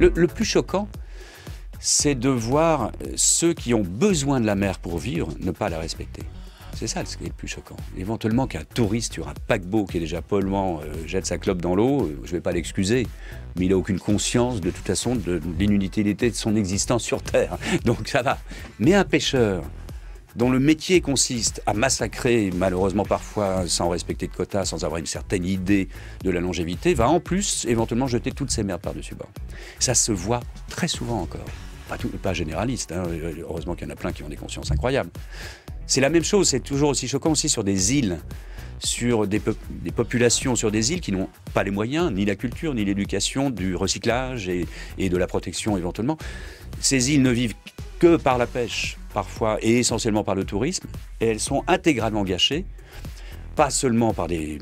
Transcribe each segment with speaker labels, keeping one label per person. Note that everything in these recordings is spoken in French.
Speaker 1: Le plus choquant, c'est de voir ceux qui ont besoin de la mer pour vivre ne pas la respecter. C'est ça ce qui est le plus choquant. Éventuellement qu'un touriste sur un paquebot qui est déjà polluant jette sa clope dans l'eau, je ne vais pas l'excuser, mais il n'a aucune conscience de toute façon de l'inutilité de son existence sur Terre. Donc ça va. Mais un pêcheur dont le métier consiste à massacrer, malheureusement parfois sans respecter de quotas, sans avoir une certaine idée de la longévité, va en plus éventuellement jeter toutes ses merdes par-dessus bord. Ça se voit très souvent encore. Pas généraliste, hein. Heureusement qu'il y en a plein qui ont des consciences incroyables. C'est la même chose, c'est toujours aussi choquant aussi sur des îles, sur des populations sur des îles qui n'ont pas les moyens, ni la culture, ni l'éducation, du recyclage et de la protection éventuellement. Ces îles ne vivent que par la pêche, parfois, et essentiellement par le tourisme, et elles sont intégralement gâchées, pas seulement par des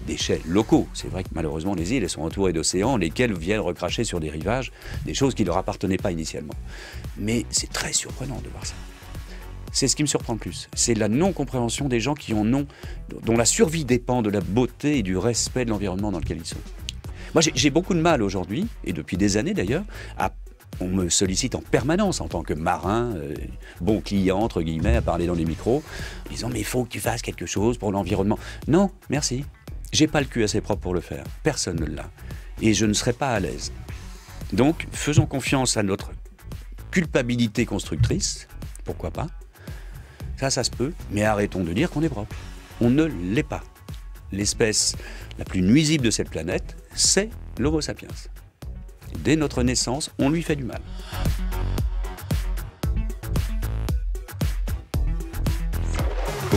Speaker 1: déchets locaux. C'est vrai que malheureusement, les îles elles sont entourées d'océans, lesquels viennent recracher sur des rivages des choses qui ne leur appartenaient pas initialement. Mais c'est très surprenant de voir ça. C'est ce qui me surprend le plus. C'est la non-compréhension des gens dont la survie dépend de la beauté et du respect de l'environnement dans lequel ils sont. Moi, j'ai beaucoup de mal aujourd'hui, et depuis des années d'ailleurs, on me sollicite en permanence en tant que marin, bon client, entre guillemets, à parler dans les micros, en disant « mais il faut que tu fasses quelque chose pour l'environnement ». Non, merci. J'ai pas le cul assez propre pour le faire. Personne ne l'a. Et je ne serai pas à l'aise. Donc, faisons confiance à notre culpabilité constructrice. Pourquoi pas ? Ça se peut. Mais arrêtons de dire qu'on est propre. On ne l'est pas. L'espèce la plus nuisible de cette planète, c'est l'Homo sapiens. Dès notre naissance, on lui fait du mal.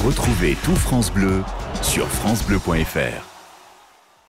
Speaker 2: Retrouvez tout France Bleu sur francebleu.fr.